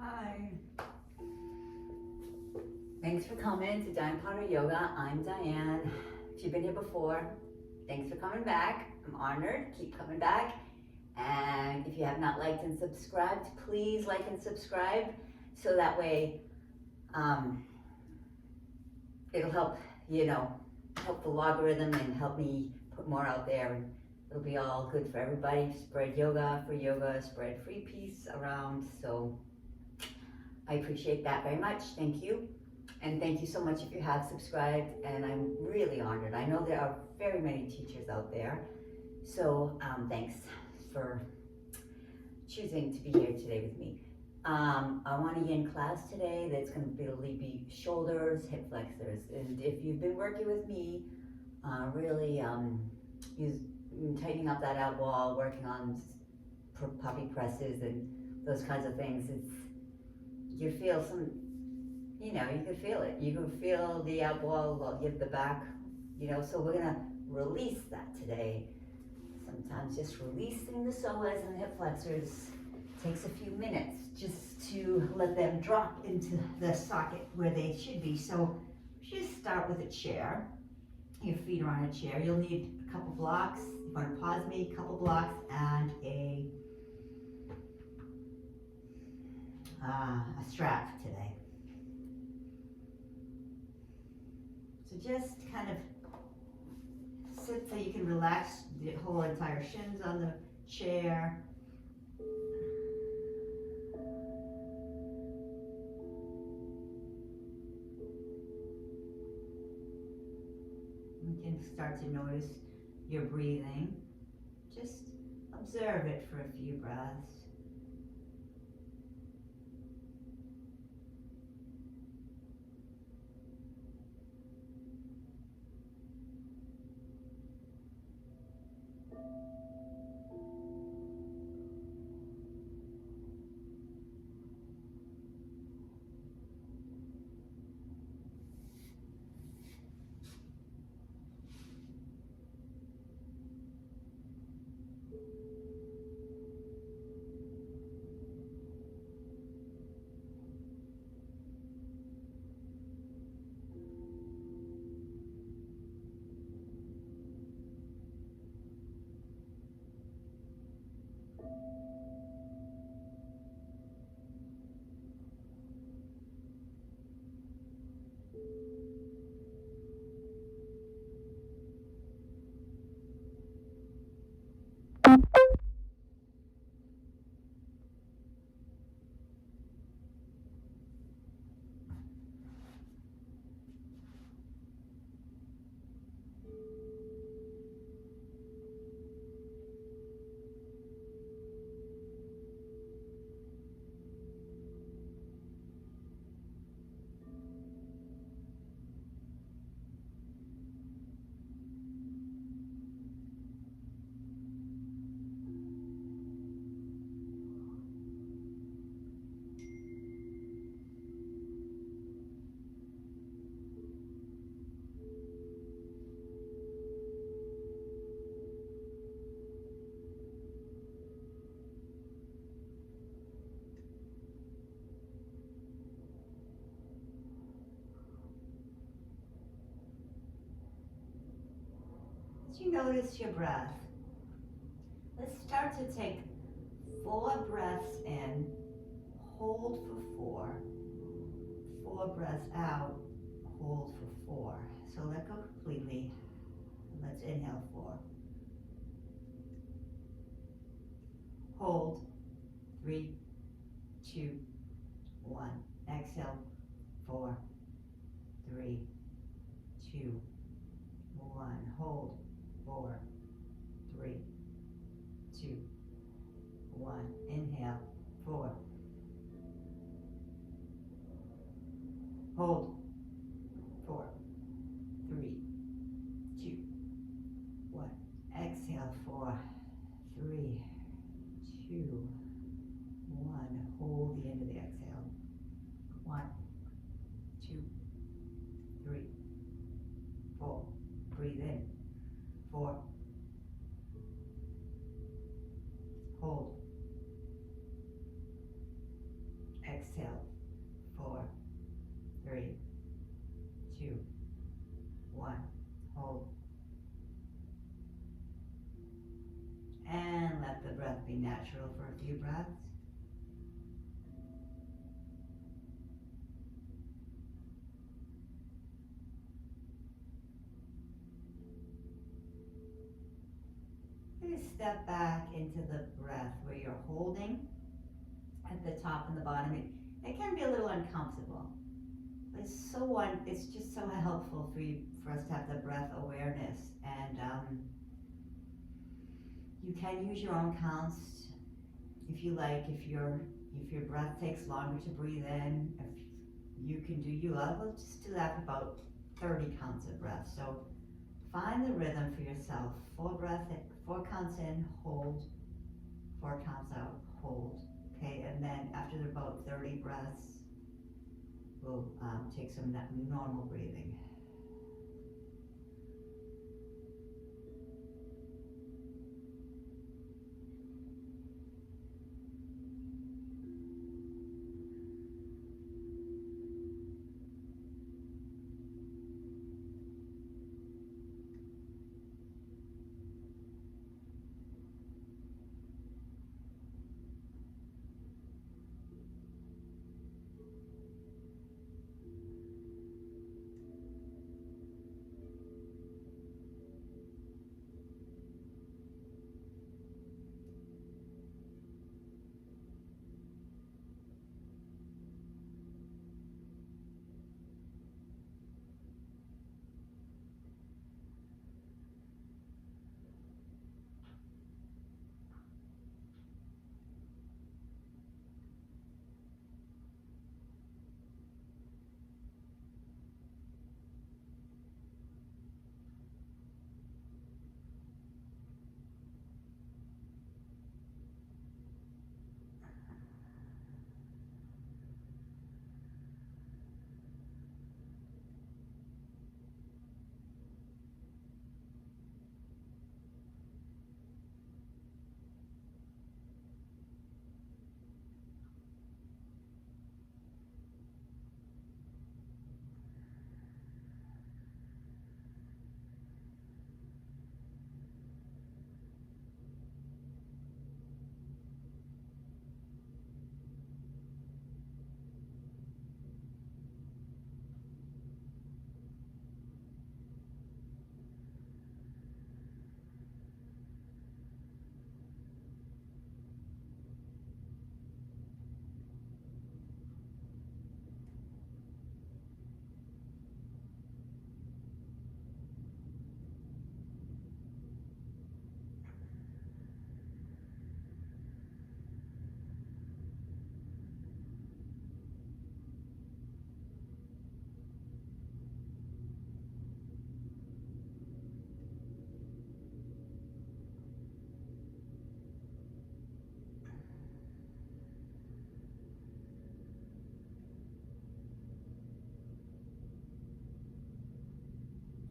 Hi. Thanks for coming to Diane Potter Yoga. I'm Diane. If you've been here before, thanks for coming back. I'm honored. Keep coming back. And if you have not liked and subscribed, please like and subscribe so that way it'll help, help the logarithm and help me put more out there. And it'll be all good for everybody. Spread yoga for yoga, spread free peace around. So I appreciate that very much. Thank you. And thank you so much if you have subscribed, and I'm really honored. I know there are very many teachers out there, so thanks for choosing to be here today with me. I want a yin class today that's going to be shoulders, hip flexors, and if you've been working with me, really tightening up that ab wall, working on puppy presses and those kinds of things, you feel some. You can feel it. You can feel the ab wall, give the back, so we're gonna release that today. Sometimes just releasing the psoas and the hip flexors takes a few minutes just to let them drop into the socket where they should be. So just start with a chair. Your feet are on a chair. You'll need a couple blocks. You want to pause me, a couple blocks, and a strap today. So just kind of sit so you can relax the whole entire shins on the chair. You can start to notice your breathing. Just observe it for a few breaths. As you notice your breath, let's start to take 4 breaths in, hold for 4, 4 breaths out, hold for 4. So let go completely. Let's inhale 4. Hold, 3, 2, 1. Exhale, 4, 3, 2, 1. Hold, 4, 3, 2, 1. Inhale, 4. Hold, 4, 3, 2, 1. Exhale, 4, 3, 2, 1. Hold the end of the exhale. 1, 2, 3, 4. Breathe in. 4. Hold. Exhale. exhale. 4, 3, 2, 1. Hold. And let the breath be natural for a few breaths. Step back into the breath where you're holding at the top and the bottom. It can be a little uncomfortable, but it's just so helpful for us to have the breath awareness. And you can use your own counts if you like. If your breath takes longer to breathe in, if you can do we'll just do that for about 30 counts of breath. So find the rhythm for yourself. 4 counts in, hold. 4 counts out, hold. Okay, and then after about 30 breaths, we'll take some normal breathing.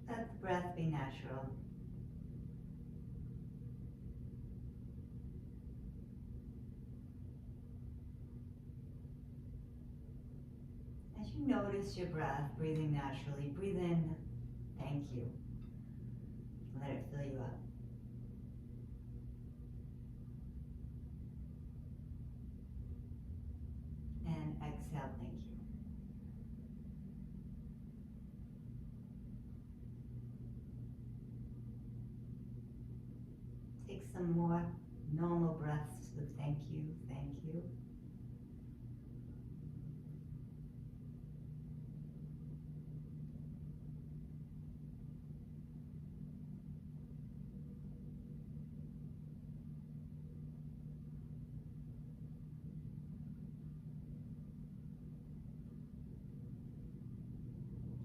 Let the breath be natural. As you notice your breath breathing naturally, breathe in, thank you. Let it fill you up. And exhale, thank you. Take some more normal breaths with thank you, thank you.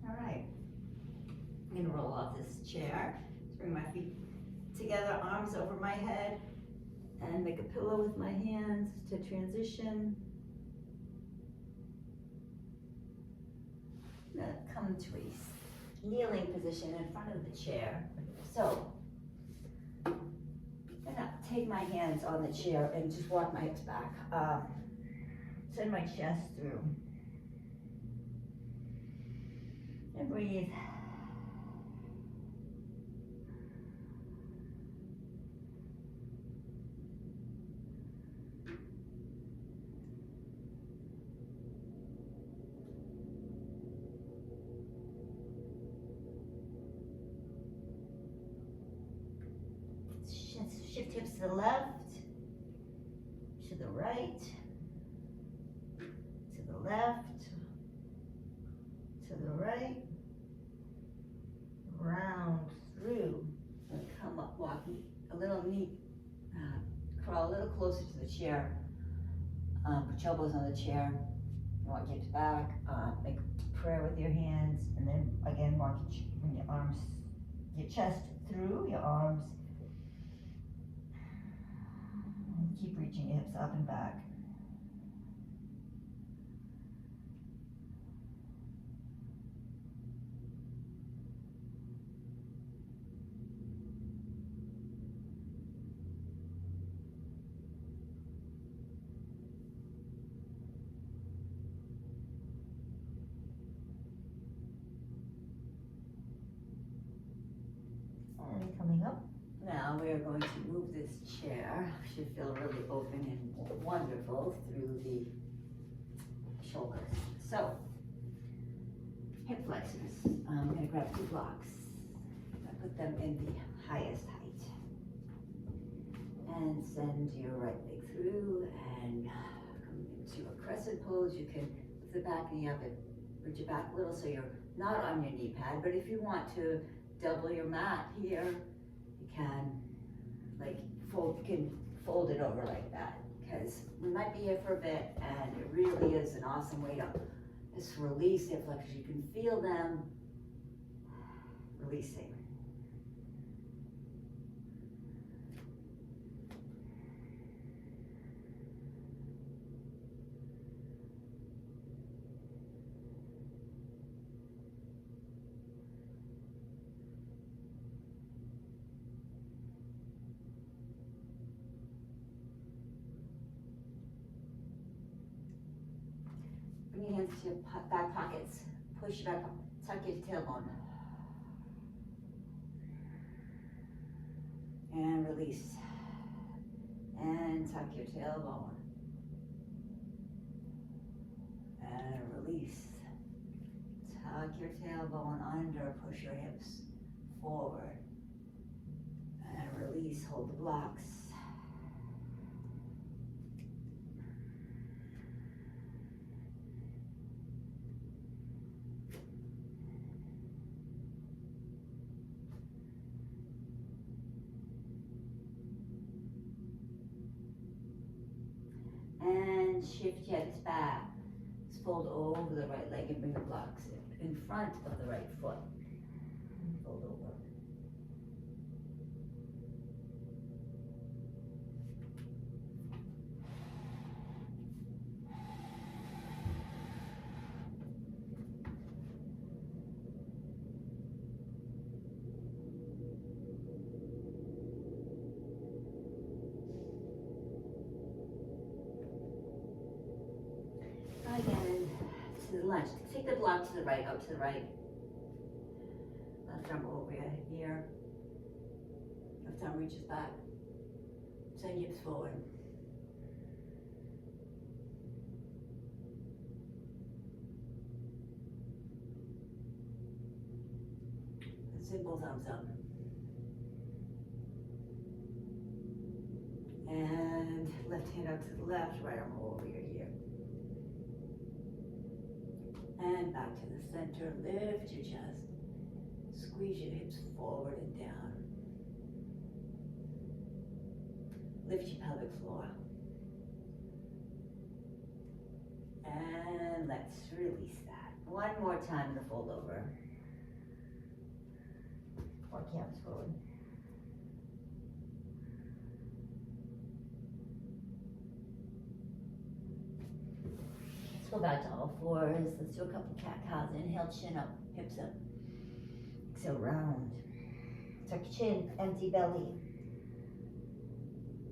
All right, I'm gonna roll off this chair. Let's bring my feet together, arms over my head, and make a pillow with my hands to transition. I'm gonna come to a kneeling position in front of the chair. So, I'm gonna take my hands on the chair and just walk my hips back. send my chest through. And breathe. Shift hips to the left, to the right, to the left, to the right, round through, and come up, walking a little knee, crawl a little closer to the chair, put your elbows on the chair, walk hips back, make a prayer with your hands, and then again bring your arms, your chest through, your arms. Keep reaching your hips up and back. And coming up. Now we are going to move this chair. Should feel really open and wonderful through the shoulders. So, hip flexors. I'm going to grab 2 blocks. I put them in the highest height. And send your right leg through and come into a crescent pose. You can lift the back knee up and bridge it back a little so you're not on your knee pad. But if you want to double your mat here, you can fold it over like that, because we might be here for a bit, and it really is an awesome way to just release hip flexors. You can feel them releasing. Bring your hands to your back pockets. Push your back up. Tuck your tailbone. And release. And tuck your tailbone. And release. Tuck your tailbone under. Push your hips forward. And release. Hold the blocks. And shift your hips back. Just fold over the right leg and bring the blocks in front of the right foot. Fold over. Again, to the lunge. Take the block to the right, out to the right. Left arm over your ear. Left arm reaches back. Send hips forward. And send both arms up. And left hand out to the left, right arm over your ear. And back to the center, lift your chest. Squeeze your hips forward and down. Lift your pelvic floor. And let's release that. One more time, the fold over. Walk your arms forward. Let's go back to all fours. Let's do a couple cat-cows. Inhale, chin up, hips up. Exhale, round. Tuck your chin, empty belly.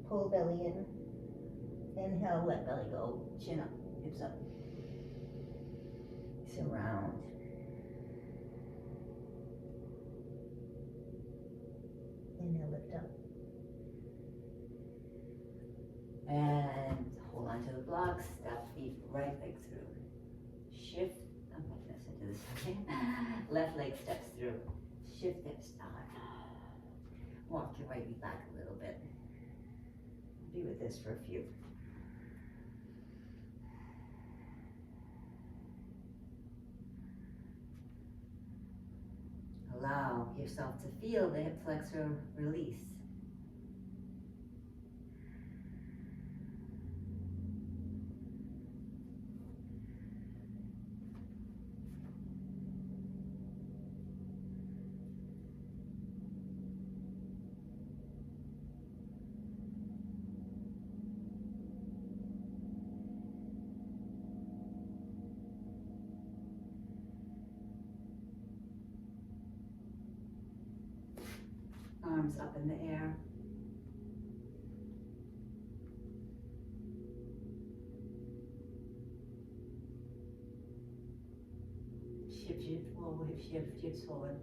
Pull belly in. Inhale, let belly go, chin up. hips up. Surround. Inhale, lift up. And hold on to the blocks, step feet, right leg through. Shift, I'm going to do this again. Left leg steps through. Shift hips down. Walk your right knee back a little bit. Be with this for a few. Allow yourself to feel the hip flexor release. Arms up in the air. Shift forward, shift forward.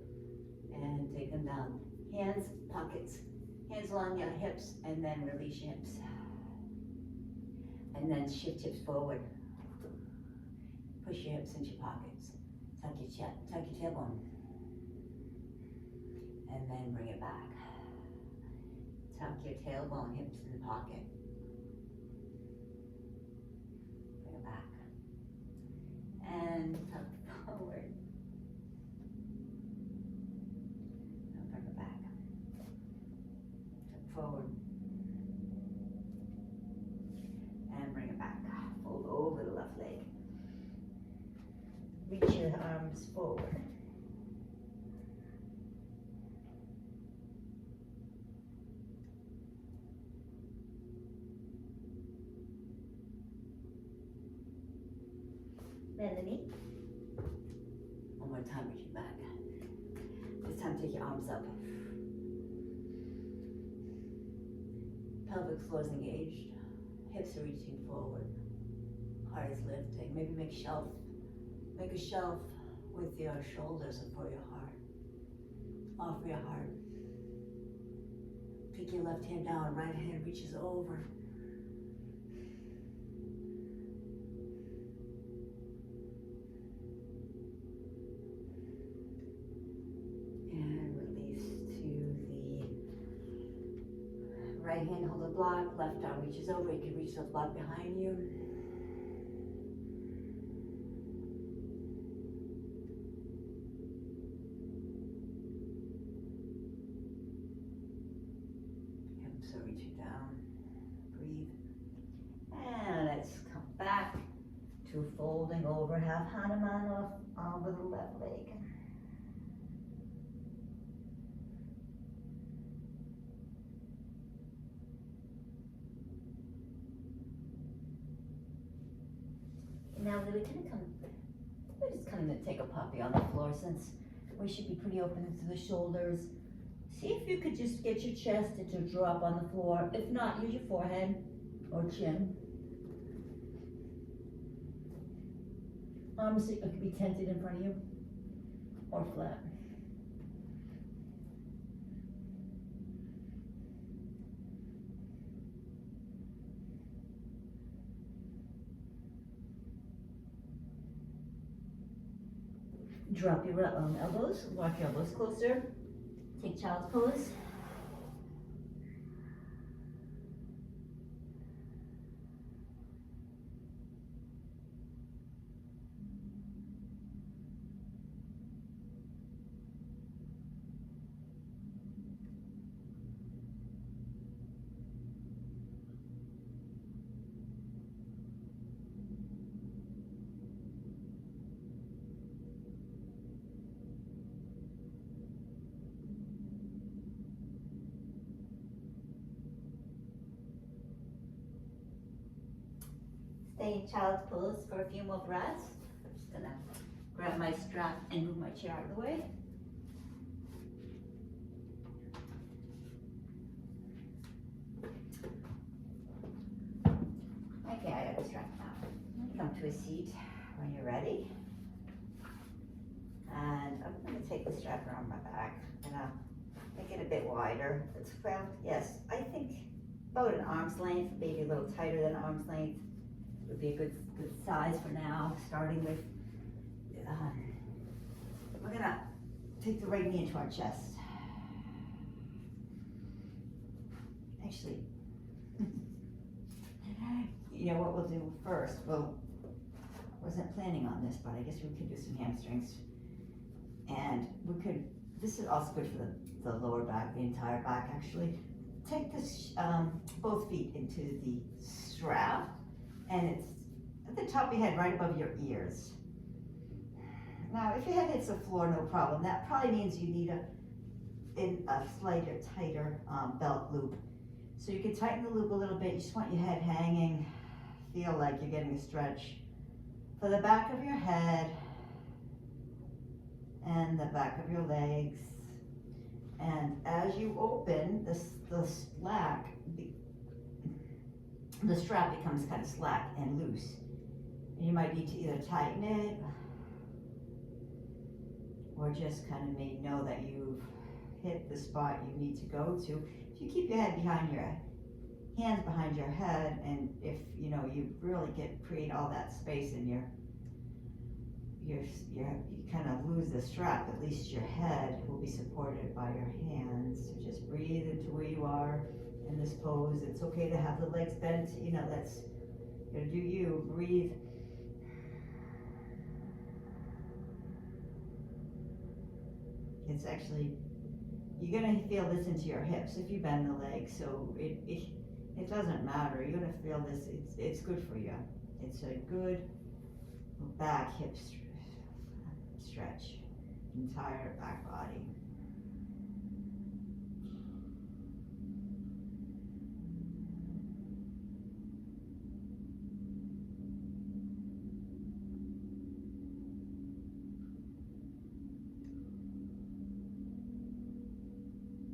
And take them down. Hands, pockets. Hands along your hips, and then release your hips. And then shift hips forward. Push your hips into your pockets. Tuck your chest, tuck your tailbone. And then bring it back. Tuck your tailbone, hips in the pocket. Bring it back. And tuck forward. And bring it back. Tuck forward. And bring it back. Fold over the left leg. Reach your arms forward. Bend the knee. One more time, reach it back. This time, take your arms up. Pelvic floor is engaged. Hips are reaching forward. Heart is lifting. Maybe make a shelf with your shoulders and for your heart. Offer your heart. Take your left hand down, right hand reaches over. And release to the right hand, hold the block, left arm reaches over, you can reach the block behind you. So reach it down, breathe. And let's come back to folding over, half Hanuman over the left leg. Now we're just kind of take a puppy on the floor since we should be pretty open into the shoulders. See if you could just get your chest to drop on the floor. If not, use your forehead or chin. Arms could be tented in front of you or flat. Drop your elbows, walk your elbows closer. Take child's pose. Stay in child's pose for a few more breaths. I'm just gonna grab my strap and move my chair out of the way. Okay, I got the strap now. come to a seat when you're ready. And I'm going to take the strap around my back and I'll make it a bit wider. It's, well, yes, I think about an arm's length, maybe a little tighter than arm's length would be a good size for now, starting with, we're going to take the right knee into our chest. Actually, you know what we'll do first? Well, wasn't planning on this, but I guess we could do some hamstrings. And we could, this is also good for the lower back, the entire back actually. Take this, both feet into the strap, and it's at the top of your head, right above your ears. Now, if your head hits the floor, no problem. That probably means you need a slighter, tighter belt loop. So you can tighten the loop a little bit. You just want your head hanging, feel like you're getting a stretch for the back of your head and the back of your legs. And as you open, the strap becomes kind of slack and loose. And you might need to either tighten it or just kind of know that you've hit the spot you need to go to. If you keep your head behind your hands behind your head, and if you really create all that space in you kind of lose the strap, at least your head will be supported by your hands. So just breathe into where you are in this pose. It's okay to have the legs bent, that's gonna do you. Breathe. It's actually, you're gonna feel this into your hips if you bend the legs, so it doesn't matter. You're gonna feel this, it's good for you. It's a good back hip stretch, entire back body.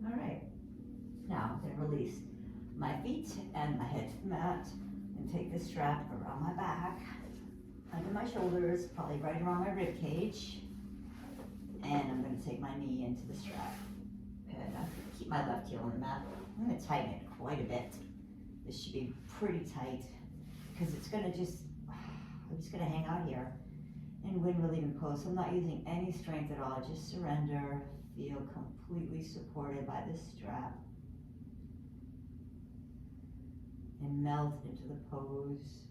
All right, now I'm gonna release my feet and my head to the mat and take this strap around my back, under my shoulders, probably right around my rib cage. And I'm going to take my knee into the strap. And I'm going to keep my left heel on the mat. I'm going to tighten it quite a bit. This should be pretty tight because it's going to I'm just going to hang out here in wind relieving pose. So I'm not using any strength at all. Just surrender, feel completely supported by this strap. And melt into the pose.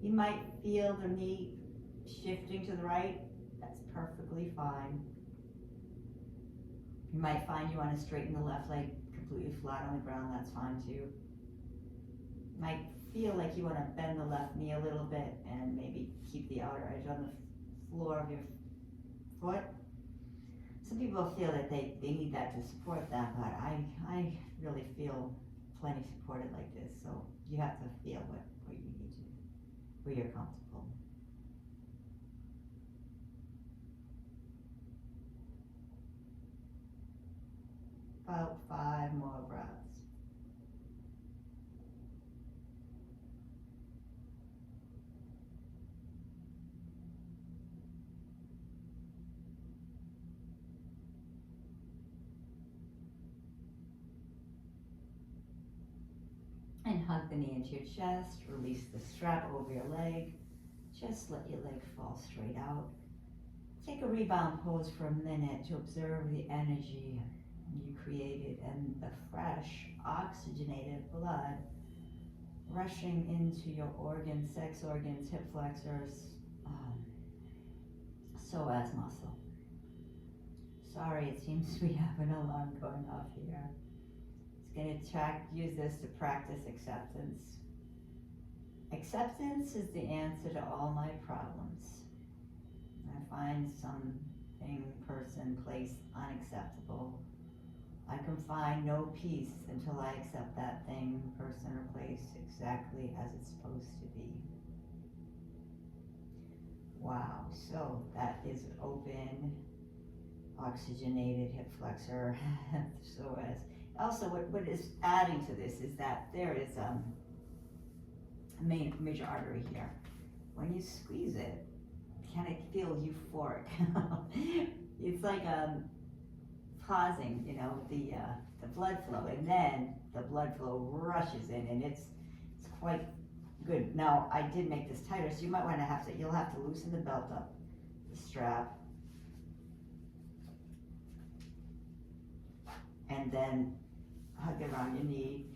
You might feel the knee shifting to the right. That's perfectly fine. You might find you want to straighten the left leg completely flat on the ground. That's fine too. You might feel like you want to bend the left knee a little bit and maybe keep the outer edge on the floor of your foot. So some people feel that they need that to support them, but I really feel plenty supported like this, so you have to feel what you need to, where you're comfortable. About 5 more breaths. And hug the knee into your chest, release the strap over your leg, just let your leg fall straight out. Take a rebound pose for a minute to observe the energy you created and the fresh, oxygenated blood rushing into your organs, sex organs, hip flexors, psoas muscle. Sorry, it seems we have an alarm going off here. It's going to use this to practice acceptance. Acceptance is the answer to all my problems. I find something, person, place unacceptable. I can find no peace until I accept that thing, person, or place exactly as it's supposed to be. Wow, so that is open, oxygenated hip flexor, psoas. Also, what is adding to this is that there is a major artery here. When you squeeze it, kind of feel euphoric. It's like pausing, the blood flow, and then the blood flow rushes in, and it's quite good. Now, I did make this tighter, so you might want to you'll have to loosen the belt up, the strap, and then hug it around your knee,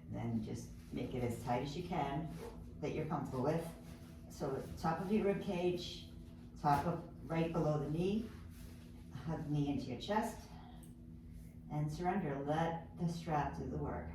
and then just make it as tight as you can that you're comfortable with. So top of your rib cage, top of right below the knee, hug the knee into your chest, and surrender. Let the strap do the work.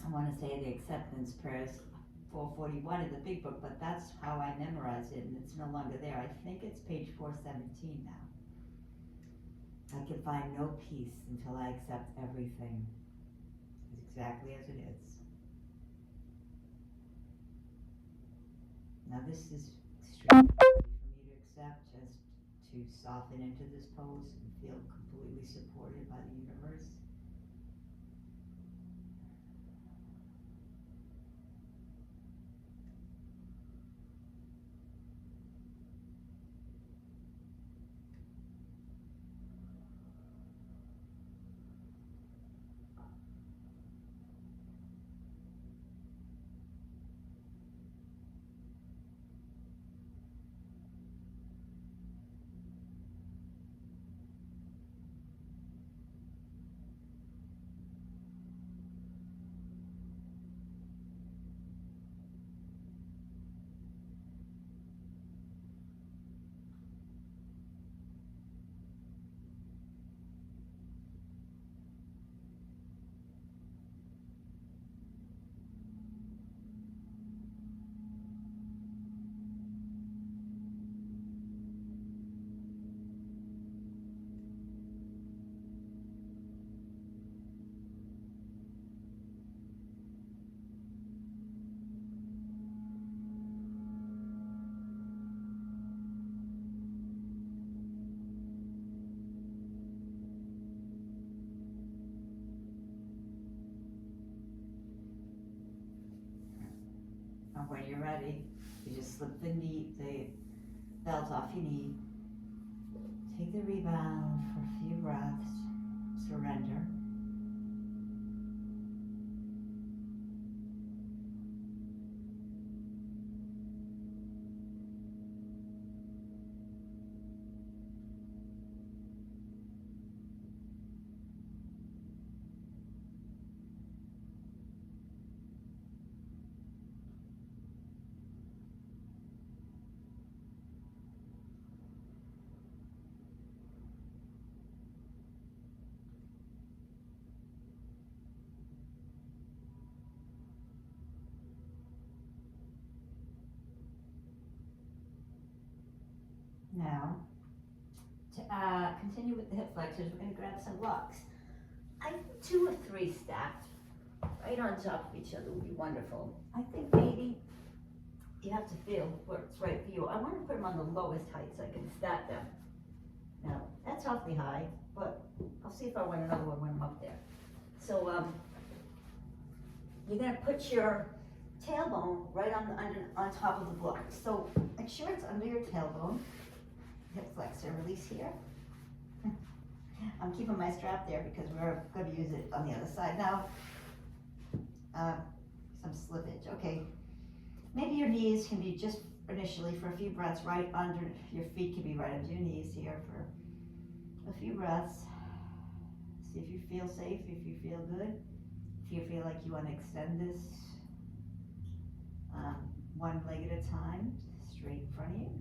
I want to say the acceptance prayers 441 in the big book, but that's how I memorized it, and it's no longer there. I think it's page 417 now. I can find no peace until I accept everything exactly as it is. Now this is extremely easy for me to accept, just to soften into this pose and feel completely supported by the universe. And when you're ready, you just slip the belt off your knee. Take the rebound for a few breaths. Surrender. Now, to continue with the hip flexors, we're going to grab some blocks. I think 2 or 3 stacked right on top of each other would be wonderful. I think maybe you have to feel where it's right for you. I want to put them on the lowest height so I can stack them. Now, that's awfully high, but I'll see if I want another one when I'm up there. So you're going to put your tailbone right on top of the block. So make sure it's under your tailbone. Hip flexor, release here. I'm keeping my strap there because we're going to use it on the other side. Now, some slippage, okay. Maybe your knees can be just initially for a few breaths right under, your feet can be right under your knees here for a few breaths. See if you feel safe, if you feel good. If you feel like you want to extend this one leg at a time, straight in front of you.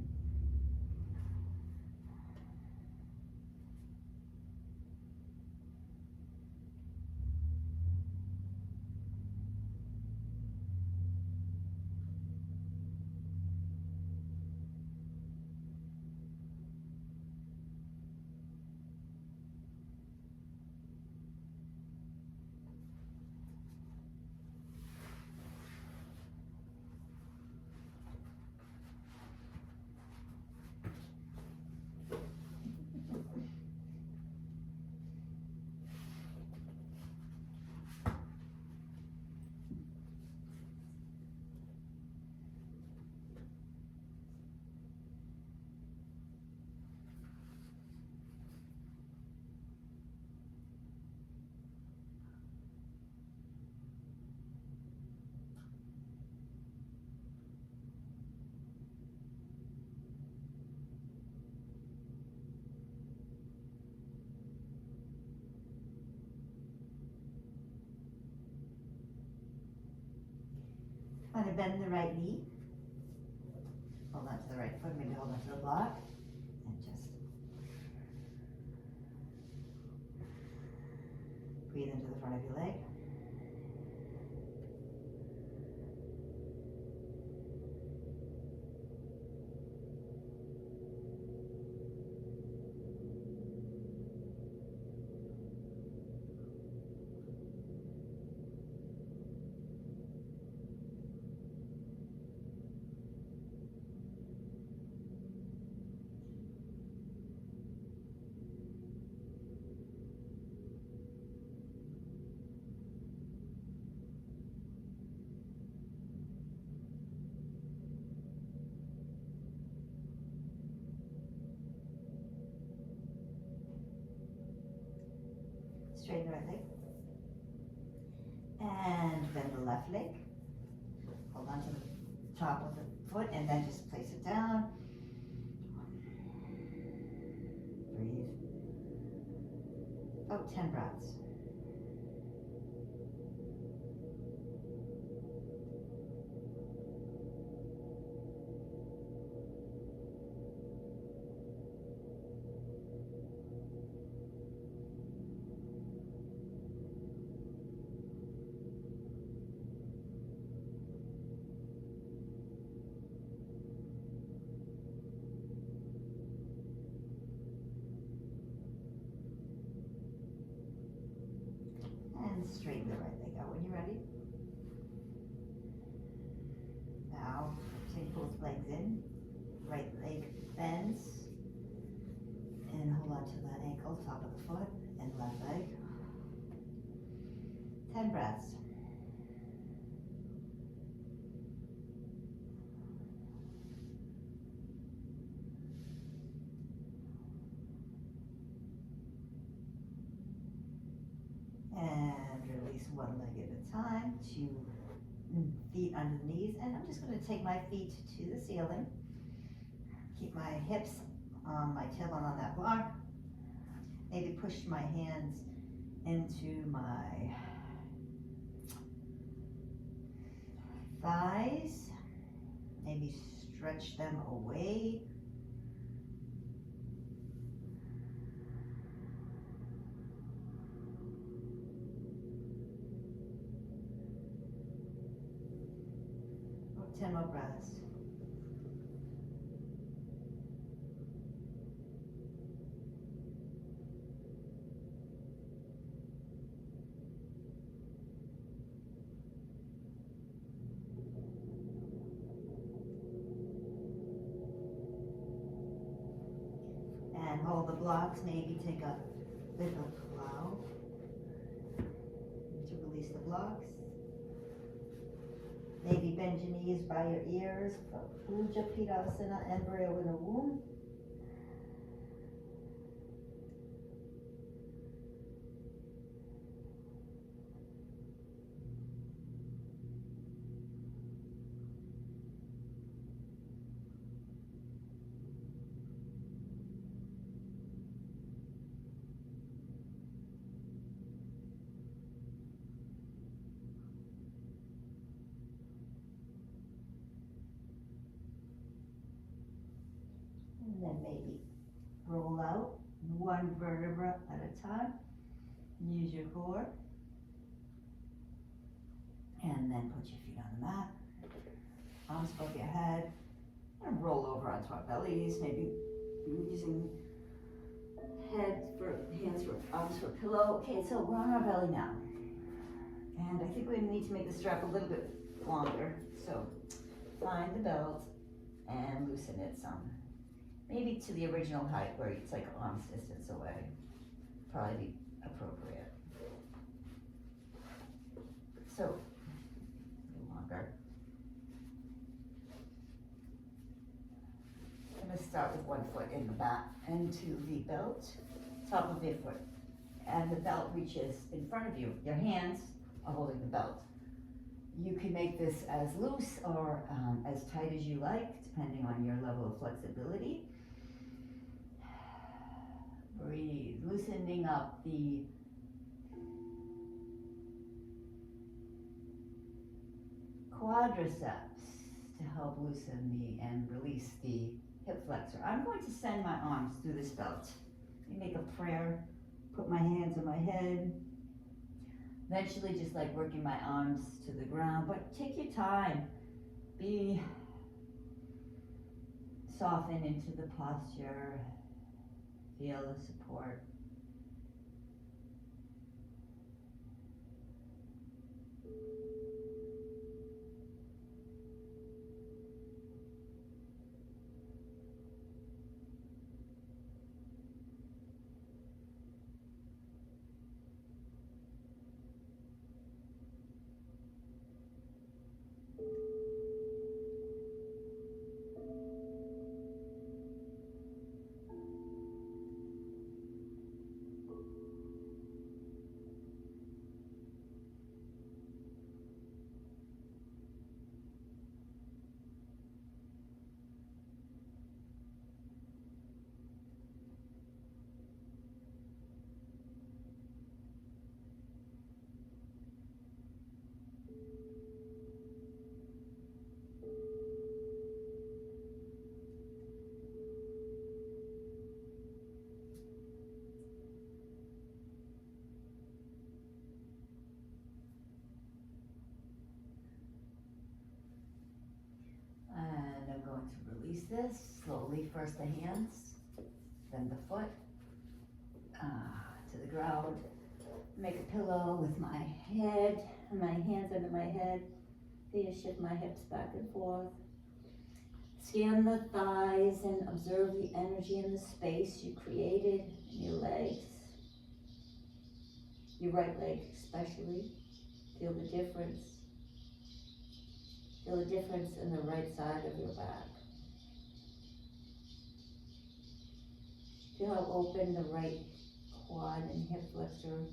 I'm going to bend the right knee. Hold on to the right foot, maybe hold on to the block. And just breathe into the front of your leg. Straighten the right leg. And bend the left leg. Hold on to the top of the foot and then just place it down. Breathe. About 10 breaths. Straighten the right leg out when you're ready. Now, take both legs in. Right leg bends. And hold on to the ankle, top of the foot, and left leg. 10 breaths. one leg at a time, feet under the knees, and I'm just going to take my feet to the ceiling. Keep my hips on my tailbone on that bar. Maybe push my hands into my thighs. Maybe stretch them away. Oh, 10 more breaths. And hold the blocks, maybe take a little plow to release the blocks. Maybe bend your knees by your ears, Ujjayi embryo in the womb. And then maybe roll out one vertebra at a time. Use your core. And then put your feet on the mat. Arms above your head. And roll over onto our bellies. Maybe using arms for pillow. Okay, so we're on our belly now. And I think we need to make the strap a little bit longer. So find the belt and loosen it some. Maybe to the original height where it's like arm's distance away. Probably be appropriate. So, a little longer. I'm going to start with one foot in the back into the belt, top of your foot. And the belt reaches in front of you. Your hands are holding the belt. You can make this as loose or as tight as you like, depending on your level of flexibility. Breathe, loosening up the quadriceps to help loosen and release the hip flexor. I'm going to send my arms through this belt. You make a prayer, put my hands on my head. Eventually just like working my arms to the ground, but take your time. Soften into the posture. Feel the support. And I'm going to release this slowly. First the hands, then the foot to the ground. Make a pillow with my head and my hands under my head. Feel shift my hips back and forth. Scan the thighs and observe the energy in the space you created in your legs. Your right leg especially. Feel the difference. Feel the difference in the right side of your back. Feel how open the right quad and hip flexor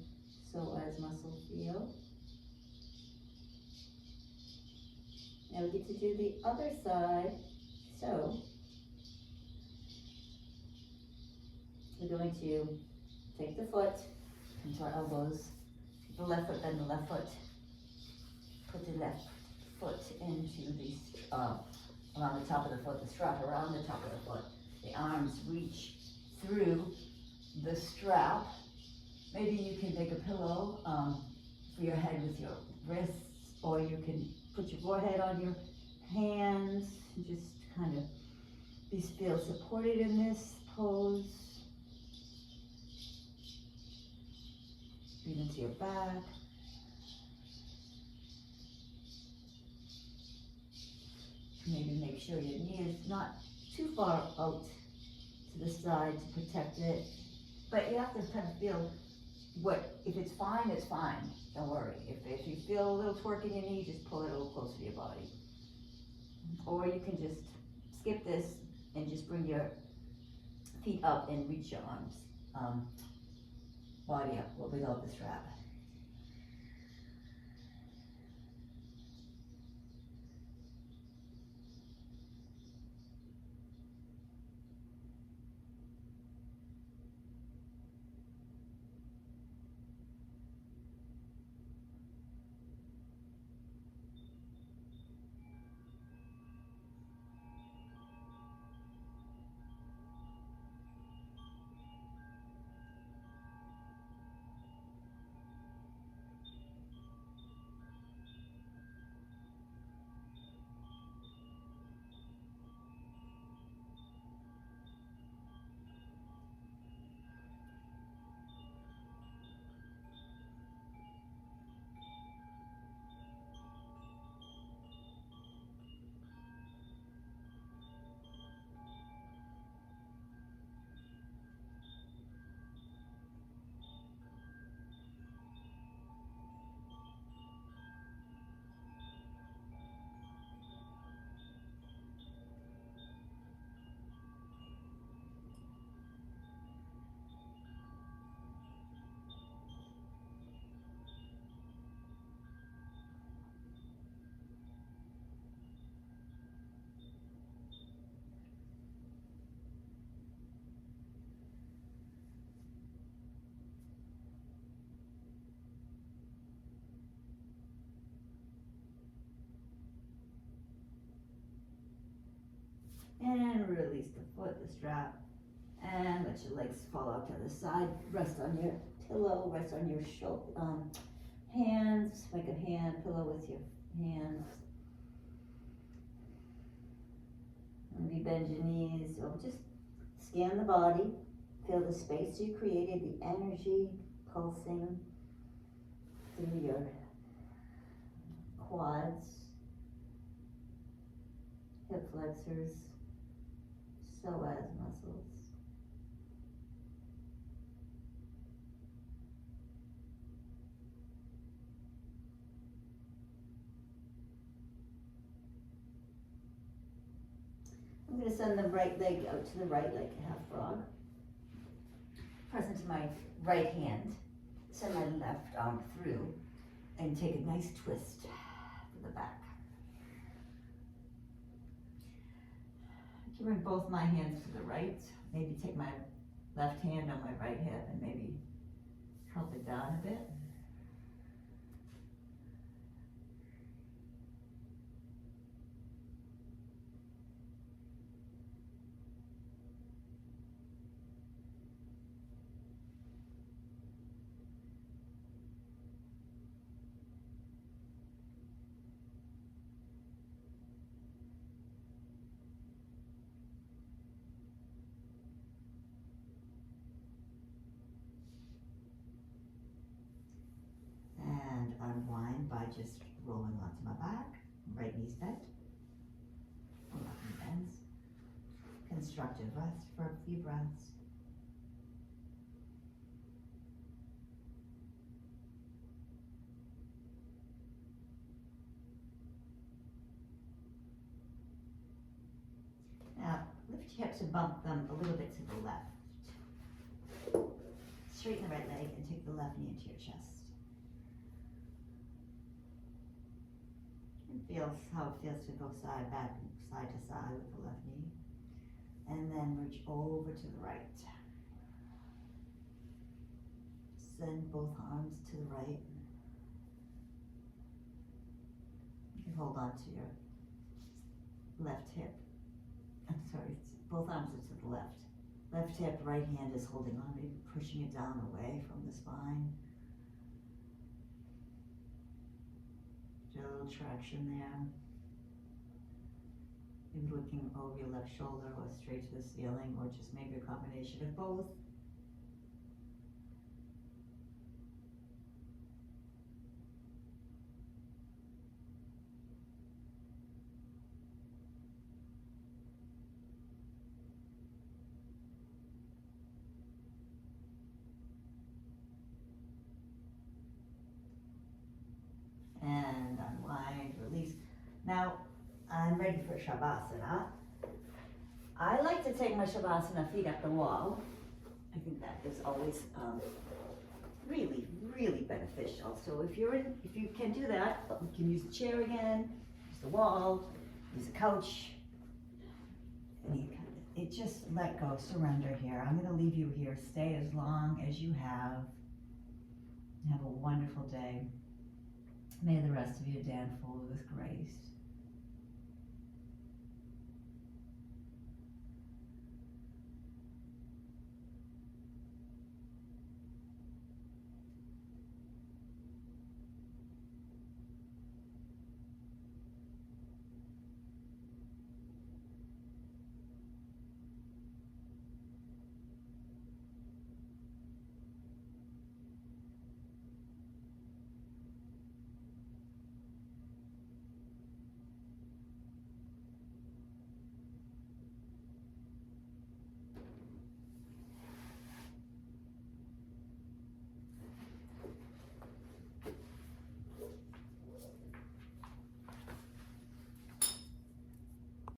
psoas muscle feel. Now we get to do the other side. So we're going to take the foot into our elbows, the left foot, then the left foot. Put the left foot into the, around the top of the foot, the strap around the top of the foot. The arms reach through the strap. Maybe you can make a pillow for your head with your wrists, or you can put your forehead on your hands and just kind of feel supported in this pose. Breathe into your back. Maybe make sure your knee is not too far out to the side to protect it. But you have to kind of feel if it's fine, it's fine. Don't worry. If you feel a little twerk in your knee, just pull it a little closer to your body. Or you can just skip this and just bring your feet up and reach your arms, body up without the strap. And release the foot, the strap, and let your legs fall out to the side. Rest on your pillow, rest on your hands. Make a hand pillow with your hands. Maybe bend your knees, or just scan the body. Feel the space you created, the energy pulsing through your quads, hip flexors, psoas muscles. I'm going to send the right leg out to the right like a half frog. Press into my right hand, send my left arm through, and take a nice twist to the back. I can bring both my hands to the right, maybe take my left hand on my right hip and maybe help it down a bit. And unwind by just rolling onto my back, right knee's bent, left knee bends. Constructive rest for a few breaths. Now, lift your hips and bump them a little bit to the left. Straighten the right leg and take the left knee into your chest. And feels how it feels to go side to side with the left knee. And then reach over to the right. Send both arms to the right. You can hold on to your left hip. I'm sorry, both arms are to the left. Left hip, right hand is holding on, maybe pushing it down away from the spine. Get a little traction there. Maybe looking over your left shoulder or straight to the ceiling, or just maybe a combination of both. And unwind, release. Now, I'm ready for shavasana. I like to take my shavasana feet up the wall. I think that is always really, really beneficial. So if you can do that, you can use the chair again, use the wall, use a couch. It just let go, surrender here. I'm gonna leave you here. Stay as long as you have. Have a wonderful day. May the rest of your day unfold with grace.